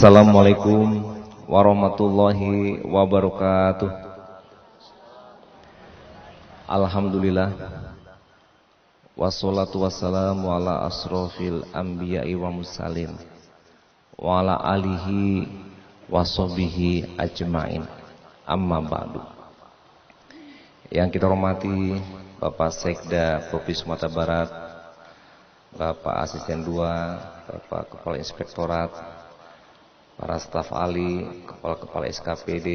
Assalamualaikum warahmatullahi wabarakatuh. Alhamdulillah, wassalatu wassalamu ala asrofil anbiya'i wa mursalin wa ala alihi wa sahbihi ajma'in. Amma ba'du. Yang kita hormati Bapak Sekda Provinsi Sumatera Barat, Bapak Asisten 2, Bapak Kepala Inspektorat, para staf ahli, kepala-kepala SKPD,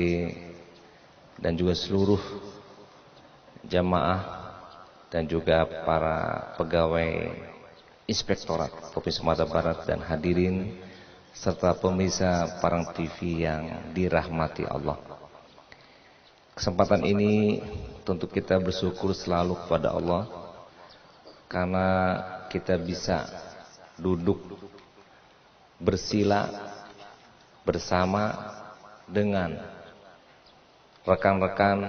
dan juga seluruh jamaah dan juga para pegawai Inspektorat Provinsi Sumatera Barat dan hadirin serta pemirsa Parang TV yang dirahmati Allah. Kesempatan ini tentu kita bersyukur selalu kepada Allah karena kita bisa duduk bersila bersama dengan rekan-rekan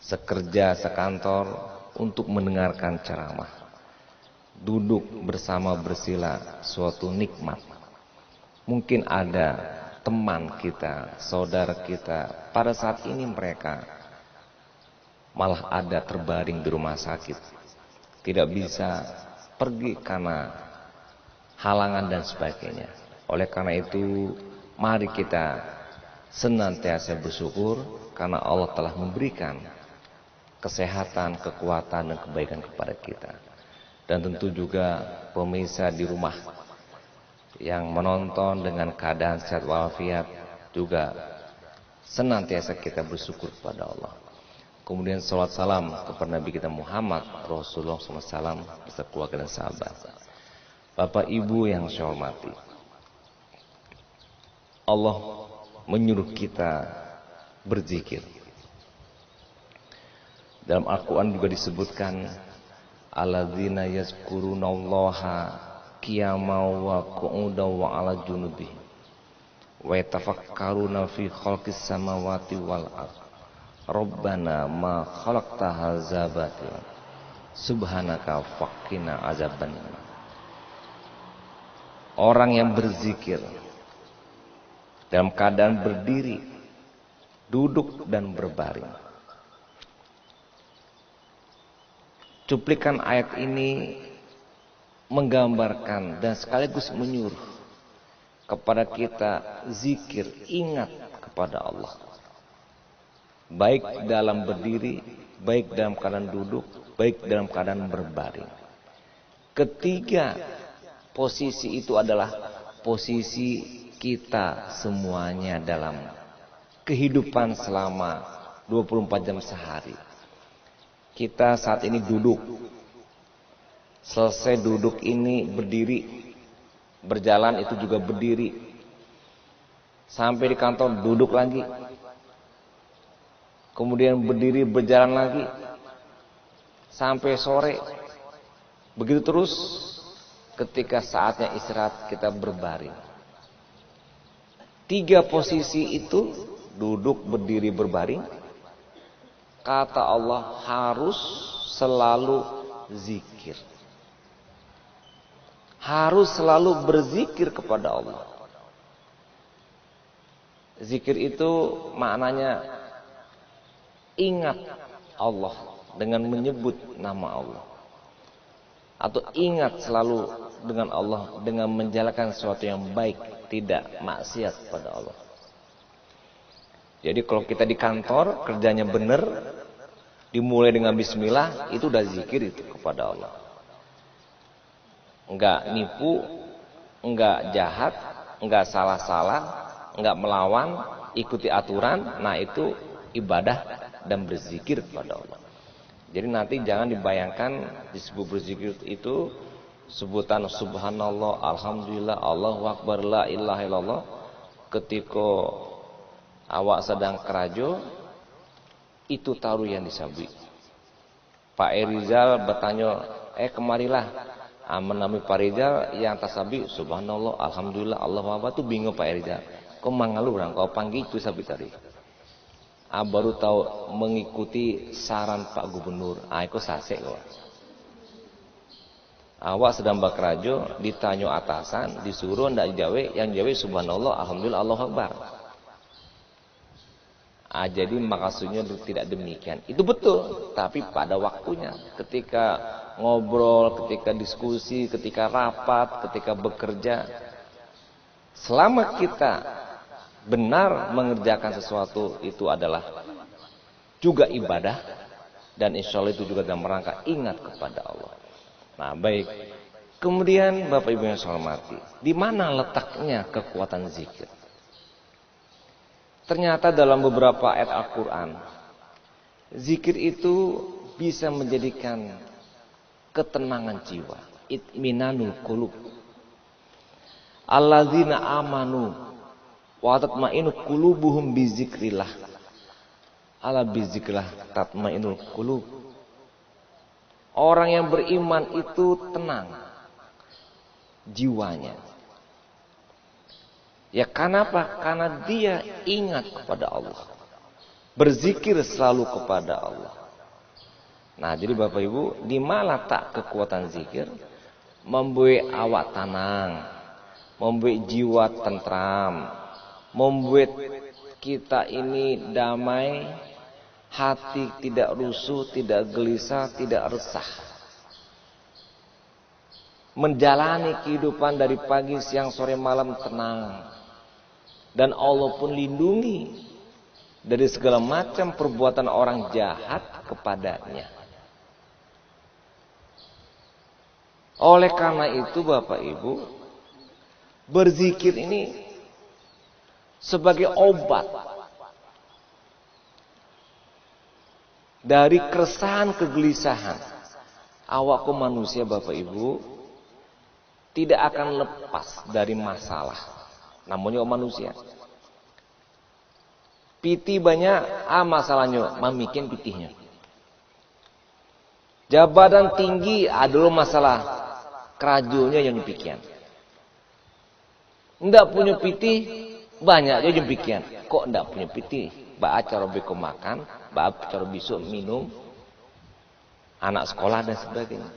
sekerja sekantor untuk mendengarkan ceramah. Duduk bersama bersila suatu nikmat. Mungkin ada teman kita, saudara kita, pada saat ini mereka malah ada terbaring di rumah sakit, tidak bisa pergi karena halangan dan sebagainya. Oleh karena itu, mari kita senantiasa bersyukur karena Allah telah memberikan kesehatan, kekuatan, dan kebaikan kepada kita. Dan tentu juga pemirsa di rumah yang menonton dengan keadaan sehat walafiat juga senantiasa kita bersyukur kepada Allah. Kemudian salawat salam kepada Nabi kita Muhammad Rasulullah SAW beserta keluarga dan sahabat. Bapak Ibu yang saya hormati, Allah menyuruh kita berzikir. Dalam Al-Quran juga disebutkan alladzina yazkurunallaha qiyaman wa qu'udan wa ala junubihim wa yatafakkaruna fi khalqis samawati wal ardh rabbana ma khalaqta hadza batila subhanaka faqina azabannar. Orang yang berzikir dalam keadaan berdiri, duduk dan berbaring. Cuplikan ayat ini menggambarkan dan sekaligus menyuruh kepada kita zikir, ingat kepada Allah. Baik dalam berdiri, baik dalam keadaan duduk, baik dalam keadaan berbaring. Ketiga posisi itu adalah posisi kita semuanya dalam kehidupan selama 24 jam sehari. Kita saat ini duduk, selesai duduk ini berdiri, berjalan itu juga berdiri, sampai di kantor duduk lagi, kemudian berdiri berjalan lagi, sampai sore, begitu terus. Ketika saatnya istirahat kita berbaring. Tiga posisi itu, duduk, berdiri, berbaring, kata Allah harus selalu zikir. Harus selalu berzikir kepada Allah. Zikir itu maknanya ingat Allah dengan menyebut nama Allah. Atau ingat selalu dengan Allah dengan menjalankan sesuatu yang baik, tidak maksiat kepada Allah. Jadi kalau kita di kantor kerjanya benar, dimulai dengan bismillah, itu udah zikir itu kepada Allah. Enggak nipu, enggak jahat, enggak salah-salah, enggak melawan, ikuti aturan, nah itu ibadah dan berzikir kepada Allah. Jadi nanti jangan dibayangkan disebut berzikir itu sebutan subhanallah, alhamdulillah, Allahu akbar, la ilaha illallah. Ketika awak sedang kerajo, itu taruh yang disabi. Pak Erizal bertanya, kemarilah. Menamui Pak Erizal yang tasabi subhanallah, alhamdulillah, Allahu akbar. Tuh bingung Pak Erizal. Kau mangalu orang, kau panggil itu sabi tadi. Baru tahu mengikuti saran Pak Gubernur. Itu sasek kok. Awak sedang bekerja, ditanya atasan, disuruh ndak jawe, yang jawe subhanallah, alhamdulillah, Allahu akbar. Jadi maksudnya tidak demikian. Itu betul, tapi pada waktunya, ketika ngobrol, ketika diskusi, ketika rapat, ketika bekerja, selama kita benar mengerjakan sesuatu, itu adalah juga ibadah, dan insya Allah itu juga dalam rangka ingat kepada Allah. Nah, baik. Kemudian Bapak Ibu yang saya hormati, di mana letaknya kekuatan zikir? Ternyata dalam beberapa ayat Al-Qur'an, zikir itu bisa menjadikan ketenangan jiwa, itminanul qulub. Alladzina amanu wa tatmainu qulubuhum bizikrillah. Ala bizikrillah tatmainul qulub. Orang yang beriman itu tenang jiwanya. Ya kenapa? Karena dia ingat kepada Allah. Berzikir selalu kepada Allah. Nah, jadi Bapak Ibu, di mana tak kekuatan zikir? Membuat awak tenang, membuat jiwa tentram, membuat kita ini damai, hati tidak rusuh, tidak gelisah, tidak resah. Menjalani kehidupan dari pagi, siang, sore, malam tenang. Dan Allah pun lindungi dari segala macam perbuatan orang jahat kepadanya. Oleh karena itu Bapak Ibu, berzikir ini sebagai obat dari keresahan, kegelisahan. Awakku manusia Bapak Ibu tidak akan lepas dari masalah. Namanya manusia. Piti banyak, masalahnya mamikin pitihnya. Jabatan tinggi adalah masalah kerajunya yang demikian. Ndak punya pitih banyak aja demikian. Kok ndak punya pitih? Ba acara beko makan, ba acara besok minum, anak sekolah dan sebagainya.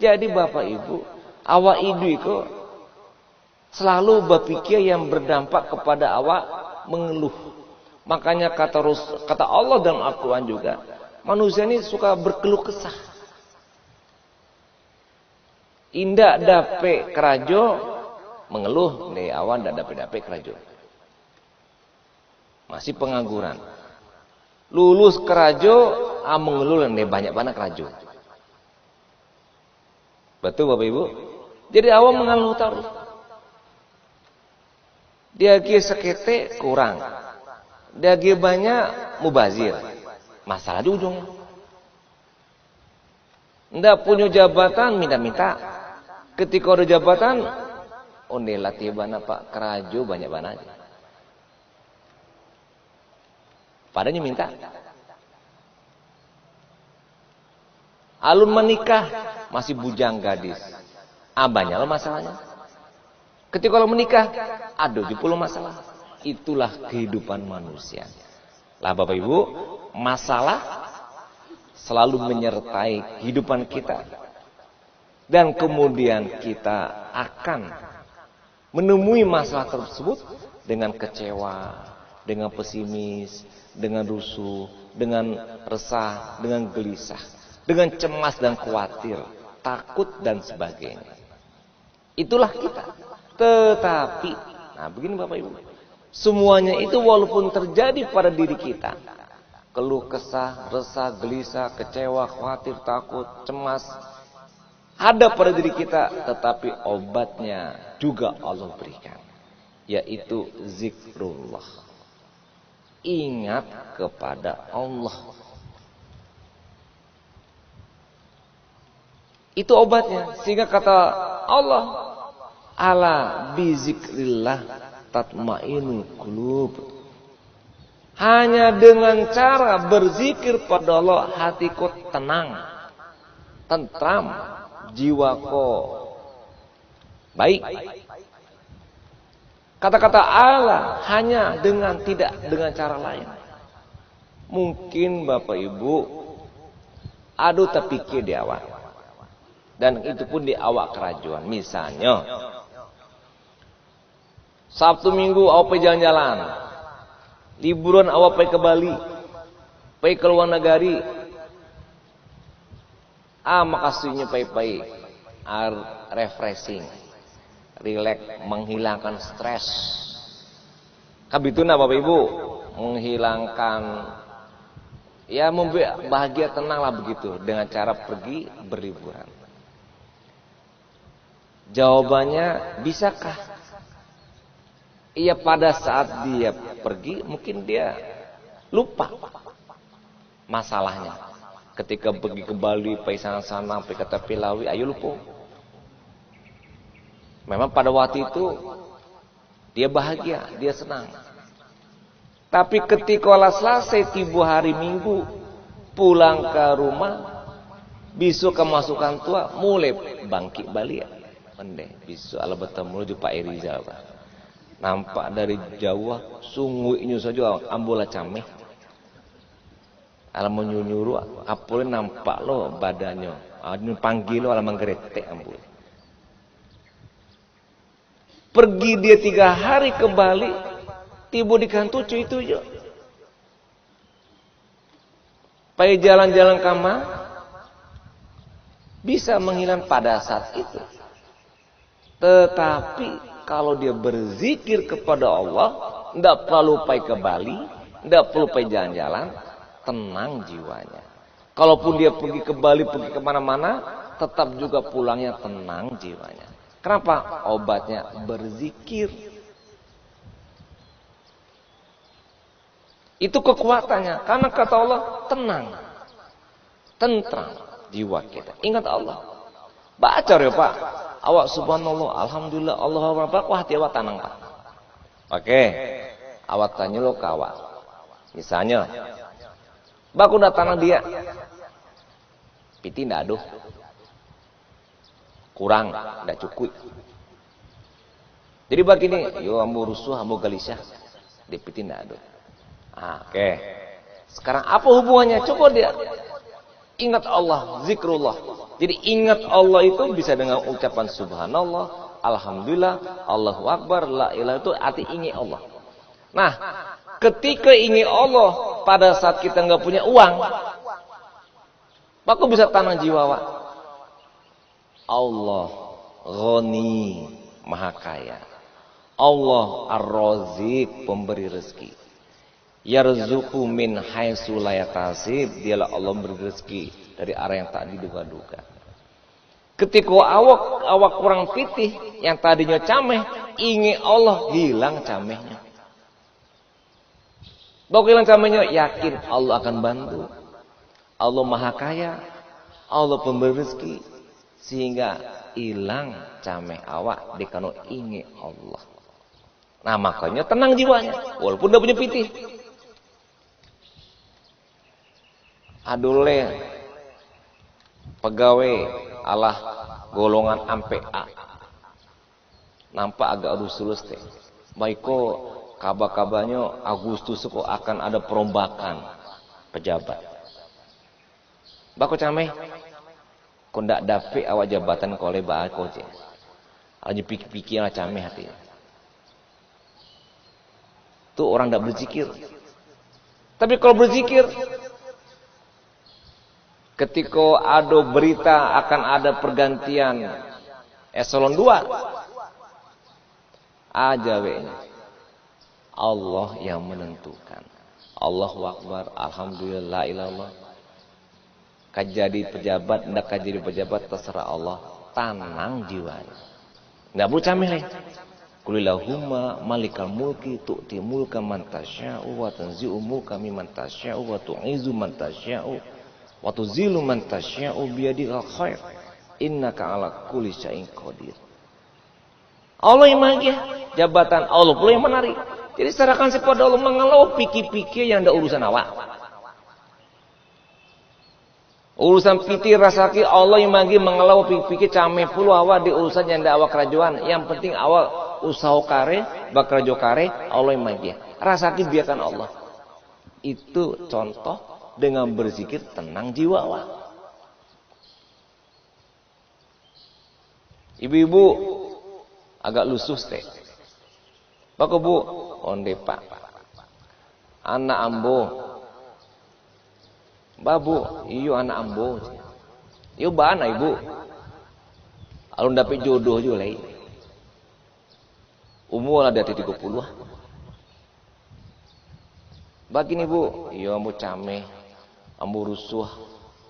Jadi Bapak Ibu, awak itu selalu berpikir yang berdampak kepada awak mengeluh. Makanya kata Allah dalam Al-Quran juga, manusia ini suka berkeluh kesah. Indak dape kerajo mengeluh, nih awan ndak dape kerajo. Masih pengangguran. Lulus kerajo, mengeluh nih banyak banget kerajo. Betul Bapak Ibu? Jadi awam mengeluh terus. Dia sekete kurang. Dia banyak mubazir. Masalah di ujungnya. Ndak punya jabatan minta-minta. Ketika ada jabatan, latih bana Pak kerajo banyak banget aja. Padanya minta. Alun menikah masih bujang gadis. Banyaklah masalahnya. Ketika kalau menikah, ada 70 masalah. Itulah kehidupan manusia. Lah Bapak Ibu, masalah selalu menyertai kehidupan kita. Dan kemudian kita akan menemui masalah tersebut dengan kecewa, dengan pesimis, dengan rusuh, dengan resah, dengan gelisah, dengan cemas dan khawatir, takut dan sebagainya. Itulah kita. Tetapi, nah begini Bapak Ibu, semuanya itu walaupun terjadi pada diri kita, keluh kesah, resah, gelisah, kecewa, khawatir, takut, cemas, ada pada diri kita, tetapi obatnya juga Allah berikan, yaitu zikrullah. Ingat kepada Allah. Itu obatnya. Sehingga kata Allah, ala bizikrillah tatmainul qulub. Hanya dengan cara berzikir pada Allah, hatiku tenang, tentram, jiwaku baik. Kata-kata Allah hanya tidak dengan cara lain. Mungkin Bapak Ibu adu terpikir di awal. Dan itu pun di awak kerajuan. Misalnya, Sabtu Minggu awak pergi jalan-jalan. Liburan awak pergi ke Bali. Pergi ke luar negeri. Makasihnya pergi refreshing. Relax, menghilangkan stres. Kabituna Bapak Ibu, menghilangkan, ya membuat bahagia, tenanglah begitu dengan cara pergi berliburan. Jawabannya, bisakah? Iya, pada saat dia pergi mungkin dia lupa masalahnya. Ketika pergi ke Bali, pergi sana-sana, pergi ke Tepilawi, ayo lupa. Memang pada waktu itu dia bahagia, dia senang. Tapi ketika selesai tiba hari Minggu, pulang ke rumah, besok kemasukan tua, mulai bangkit balik. Pendek, besok ala bertemu di Pak Rizal. Nampak dari jauh, sungguhnya saja ambola cameh. Ala menyuruh, apalagi nampak lo badannya. Panggil lo ala menggeretek ambul. Pergi dia 3 hari ke Bali, tiba di kantor itu aja. Pergi jalan-jalan kamar, bisa menghilang pada saat itu. Tetapi kalau dia berzikir kepada Allah, tidak perlu pergi ke Bali, tidak perlu pergi jalan-jalan, tenang jiwanya. Kalaupun dia pergi ke Bali, pergi kemana-mana, tetap juga pulangnya tenang jiwanya. Kenapa? Obatnya berzikir. Itu kekuatannya. Karena kata Allah, tenang. Tentram jiwa kita. Ingat Allah. Baca ya Pak. Awak subhanallah, alhamdulillah, Allah Akbar. Wah, hati awak tenang Pak. Oke. Awak tanya lo ke awak. Misalnya, baku udah tenang dia. Piti ndak aduh. Kurang, tidak cukup. Jadi begini, yo ambo rusuh, ambo gelisah, dipiti tidak ada. Oke. Sekarang apa hubungannya? Coba dia ingat Allah, zikrullah. Jadi ingat Allah itu bisa dengan ucapan subhanallah, alhamdulillah, Allahu Akbar, la ilaha, itu arti ingat Allah. Nah, ketika ingat Allah pada saat kita nggak punya uang, maka bisa tanam jiwa Pak. Allah Ghani, Maha Kaya. Allah Ar-Razik, pemberi rezeki. Yarzuqu min haitsu la yahtasib, dialah Allah memberi rezeki dari arah yang tak diduga-duga. Ketika awak kurang pitih, yang tadinya cameh, ingat Allah, hilang camehnya. Bawa hilang camehnya, yakin Allah akan bantu. Allah Maha Kaya, Allah pemberi rezeki. Sehingga hilang cameh awak dikano ingat Allah. Nah makanya tenang jiwanya, walaupun udah punya pitih. Adole pegawai Allah golongan ampe A. Nampak agak rusulus teh. Baiko kabar-kabarnya Agustus kok akan ada perombakan pejabat. Bako cameh kau ndak dapat awak jabatan kau lebar kau je. Aja pikir-pikir lah cameh hati. Tu orang ndak berzikir. Tapi kalau berzikir, ketika ada berita akan ada pergantian eselon 2, aja wehnya. Allah yang menentukan. Allahu Akbar, alhamdulillah, la ilaha illallah. Kajadi pejabat, ndak kajadi pejabat, terserah Allah. Tenang jiwanya. Ndak perlu cameh leh. Qulillahumma malikal mulki tu'ti mulka man tasya'u wa tanzi'u mulka mimman tasya'u wa tu'izzu man tasya'u wa tuzillu man tasya'u biyadikal khair. Innaka 'ala kulli syai'in qadir. Allah yang maha, jabatan Allah pula yang menarik. Jadi serahkan kepada Allah, mengelola pikir-pikir yang ndak urusan awak. Urusan pikir rasaki Allah yang magi mengelau pikir cameh puluh awak di urusan yang ndak awak kerajuan. Yang penting awak usaha kare, bakarajo kare, Allah yang magi. Rasaki biarkan Allah. Itu contoh dengan berzikir tenang jiwa awak. Ibu-ibu agak lusuh teh. Bako bu, onde pak. Anak ambo. Babu, iyo anak ambo. Iyo bana ibu. Alun dapet jodoh juga lagi. Umur ada 30. Begini bu, iyo ambo cameh, ambo rusuh,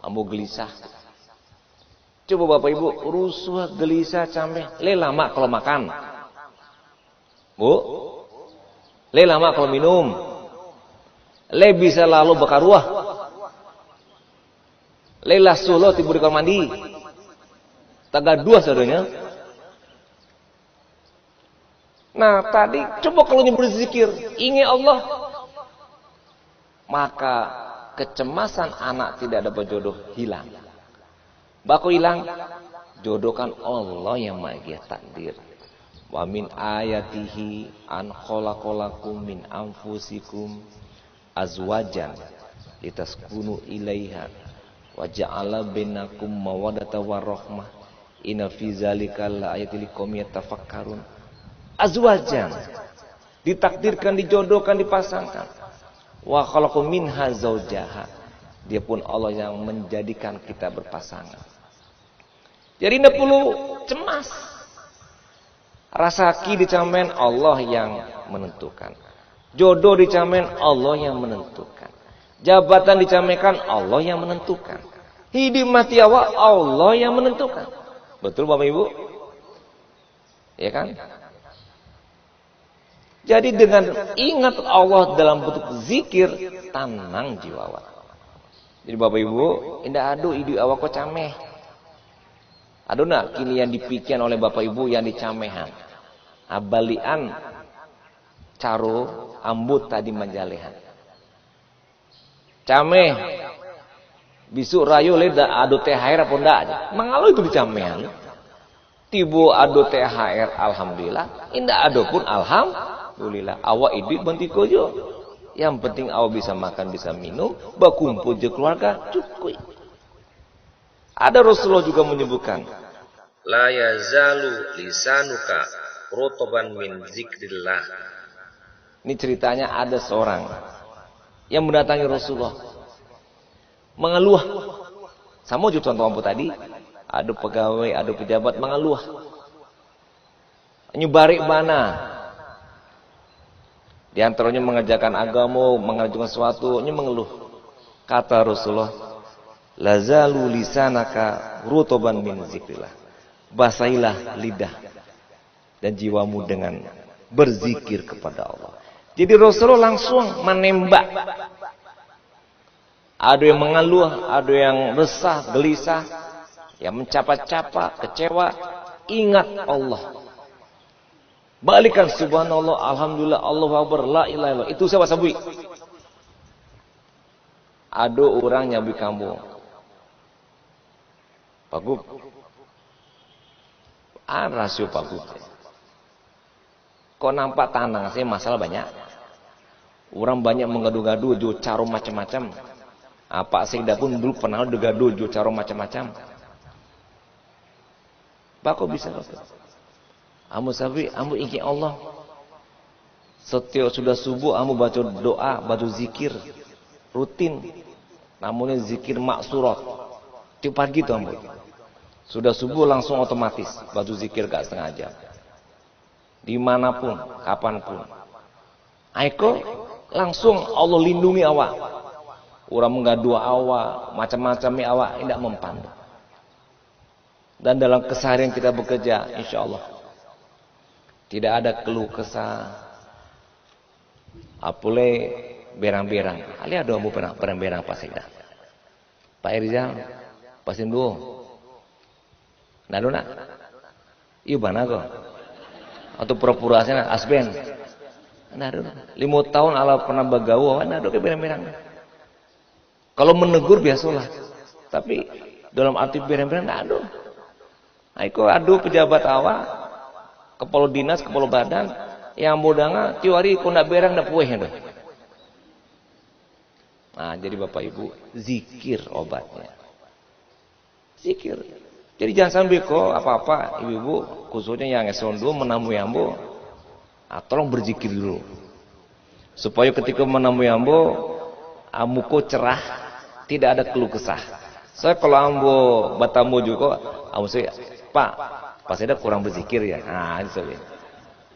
ambo gelisah. Coba bapak ibu, rusuh, gelisah, cameh. Le lama kalau makan. Bu, le lama kalau minum. Le bisa lalu bakaruah. Le lasuh tibu di kamar mandi. Tagadua saudaranya. Nah tadi coba kalau nyebut zikir, ingat Allah. Maka kecemasan anak tidak dapat jodoh hilang. Baku hilang, jodohkan Allah yang maha takdir. Wa min ayatihi an khalaqalakum min anfusikum azwajan litaskunu ilaiha wa ja'ala bainakum mawaddata warahmah inna fi zalika laayatil liqaumin yatafakkarun. Azwajan ditakdirkan, dijodohkan, dipasangkan. Wa khalaqu minha zaujaha. Dia pun Allah yang menjadikan kita berpasangan. Jadi tidak perlu cemas. Rasaki dicamen Allah yang menentukan. Jodoh dicamen Allah yang menentukan. Jabatan dicamekan Allah yang menentukan. Hidup mati awak Allah yang menentukan. Betul Bapak Ibu? Ya kan? Jadi dengan ingat Allah dalam bentuk zikir, tenang jiwa awak. Jadi Bapak Ibu, indah adu hidup awak kok cameh. Aduh nak kini yang dipikirkan oleh Bapak Ibu yang dicamehan. Abalian caro ambut tadi manjalehan. Cameh bisu rayu leda adu THR apa ndak aja. Mangalo itu dicamehan. Tibu adu THR alhamdulillah, indah adu pun alhamdulillah. Awak hidup bentiko jo. Yang penting awak bisa makan, bisa minum, bakumpul je keluarga cukup. Ada Rasulullah juga menyebutkan, la yazalu lisanuka rotoban min zikrillah. Ini ceritanya ada seorang yang mendatangi Rasulullah, mengeluh. Sama juga contoh ampu tadi, ada pegawai, ada pejabat mengeluh. Nyubarik bana. Di antaranya mengerjakan agama, mengerjakan sesuatu, ini mengeluh. Kata Rasulullah, lazalu lisanaka rutoban min zikrillah. Basahilah lidah dan jiwamu dengan berzikir kepada Allah. Jadi Rasulullah langsung menembak. Ada yang mengeluh, ada yang resah, gelisah, yang mencapa-capa, kecewa, ingat Allah. Balikan subhanallah, alhamdulillah, Allahu akbar, la ilaha illallah. Itu siapa sabui? Ada orang nyabi kamu. Pak Gub. Rasio Pak Gub. Kok nampak tanang sih masalah banyak. Orang banyak mengadu-gadu jo caro macam-macam. Apa Sekda pun dulu pernah gaduh jo caro macam-macam. Pak kok bisa kok? Amu sabi, amu ingat Allah. Setiap sudah subuh, amu baca doa, baca zikir rutin. Namanya zikir maksurat. Tiap pagi tuh amu. Sudah subuh langsung otomatis baca zikir gak setengah jam. Dimanapun, kapanpun. Aiko langsung Allah lindungi awak. Orang menggadu awak, macam-macamnya awak tidak mempan. Dan dalam keseharian kita bekerja, insya Allah tidak ada keluh kesah. Apule berang-berang. Ali ada ambu berang-berang pas Sekda. Pak Irizal, pasin dulu. Nadona. Iya bana kok. Atau pura-pura asena asben. Nadona. 5 tahun ala pernah bagawa, nadona ke berang-berang. Kalau menegur biasalah. Tapi dalam arti berang-berang nadona. Aiko adu pejabat awak, kepala dinas, kepala badan, yang mudahnya tiwari kena berang dah puehnya dah. Nah, jadi Bapak Ibu, zikir obatnya. Zikir. Jadi jangan sampai kok apa-apa ibu-ibu khususnya yang eselon 2 menamu ambo, tolong berzikir dulu. Supaya ketika menamu ambo, amuko cerah, tidak ada keluh kesah. Saya kalau ambo batamu juga, ambo saya, Pak, pasti ada kurang berzikir ya. Nah, itu saya.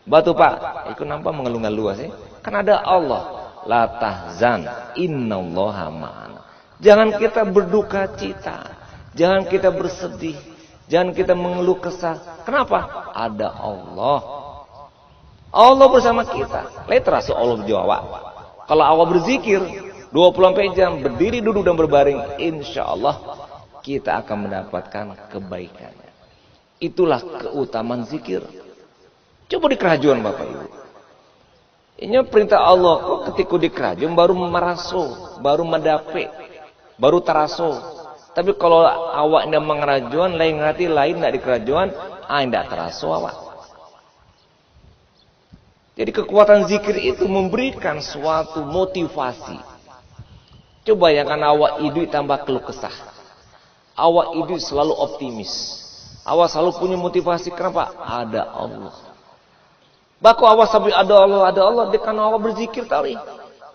Batu Pak, ikut nampak mengeluh-ngeluh sih. Kan ada Allah. La tahzan, innallaha ma'ana. Jangan kita berduka cita, jangan kita bersedih, jangan kita mengeluh kesah. Kenapa? Ada Allah. Allah bersama kita. Terasa Allah berjawab. Kalau awal berzikir 24 jam berdiri, duduk dan berbaring, insya Allah kita akan mendapatkan kebaikannya. Itulah keutamaan zikir. Coba di kerajaan Bapak Ibu. Ini perintah Allah kok ketika di kerajaan baru meraso, baru mendape, baru taraso. Tapi kalau awak tidak mengerajuan, lain hati lain tidak di kerajaan, tidak teraso awak. Jadi kekuatan zikir itu memberikan suatu motivasi. Coba bayangkan awak hidup tambah keluh kesah. Awak hidup selalu optimis. Awak selalu punya motivasi. Kenapa? Ada Allah. Baku awak sampai ada Allah. Dia kan awak berzikir tadi.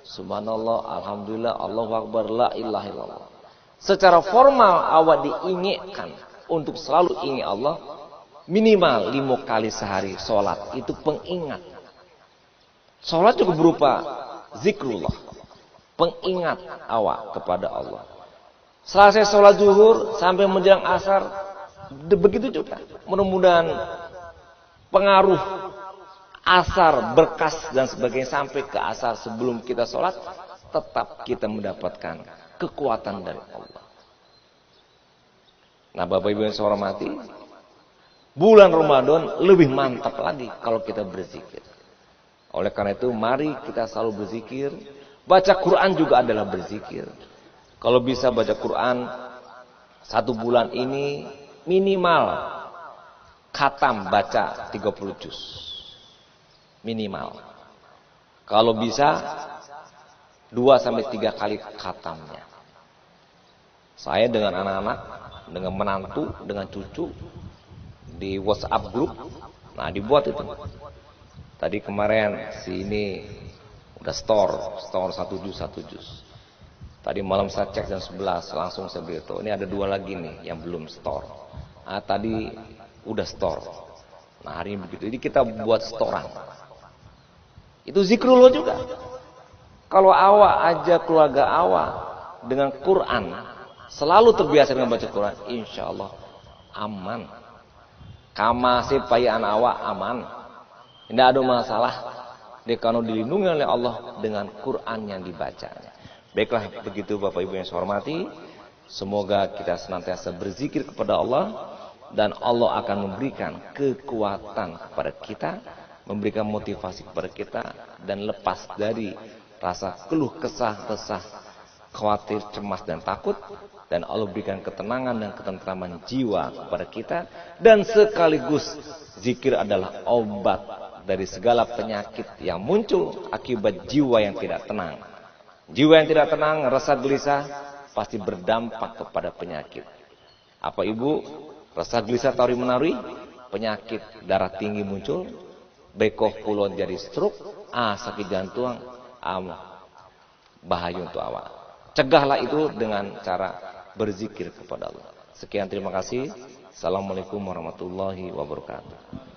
Subhanallah, alhamdulillah, Allahu Akbar, la ilaha illallah. Secara formal awak diingatkan untuk selalu ingat Allah. Minimal 5 kali sehari sholat. Itu pengingat. Sholat juga berupa zikrullah. Pengingat awak kepada Allah. Selesai sholat zuhur sampai menjelang asar. Begitu juga. Mudah-mudahan pengaruh asar, berkas dan sebagainya sampai ke asar sebelum kita sholat. Tetap kita mendapatkan kekuatan dari Allah. Nah Bapak Ibu yang saya hormati, bulan Ramadan lebih mantap lagi kalau kita berzikir. Oleh karena itu mari kita selalu berzikir. Baca Quran juga adalah berzikir. Kalau bisa baca Quran 1 bulan ini minimal khatam baca 30 juz. Minimal. Kalau bisa 2-3 kali khatamnya. Saya dengan anak-anak, dengan menantu, dengan cucu di WhatsApp grup, nah dibuat itu. Tadi kemarin si ini udah store 1 juz. Tadi malam saya cek jam 11 langsung saya beritahu. Ini ada 2 lagi nih yang belum store. Nah, tadi udah store. Nah hari ini begitu. Jadi kita buat storan. Itu zikrullah juga. Kalau awak aja keluarga awak dengan Quran selalu terbiasa dengan baca Quran, insya Allah aman. Kama sepayaan awak aman. Tidak ada masalah. Dia kalau dilindungi oleh Allah dengan Quran yang dibacanya. Baiklah begitu Bapak Ibu yang saya hormati. Semoga kita senantiasa berzikir kepada Allah. Dan Allah akan memberikan kekuatan kepada kita. Memberikan motivasi kepada kita. Dan lepas dari rasa keluh kesah, resah, khawatir, cemas dan takut. Dan Allah berikan ketenangan dan ketentraman jiwa kepada kita. Dan sekaligus zikir adalah obat dari segala penyakit yang muncul akibat jiwa yang tidak tenang. Jiwa yang tidak tenang, resah gelisah, pasti berdampak kepada penyakit. Apa Ibu? Resah gelisah tauri menari, penyakit darah tinggi muncul, bekoh pulon jadi stroke, sakit jantung, bahaya untuk awak. Cegahlah itu dengan cara berzikir kepada Allah. Sekian, terima kasih. Assalamualaikum warahmatullahi wabarakatuh.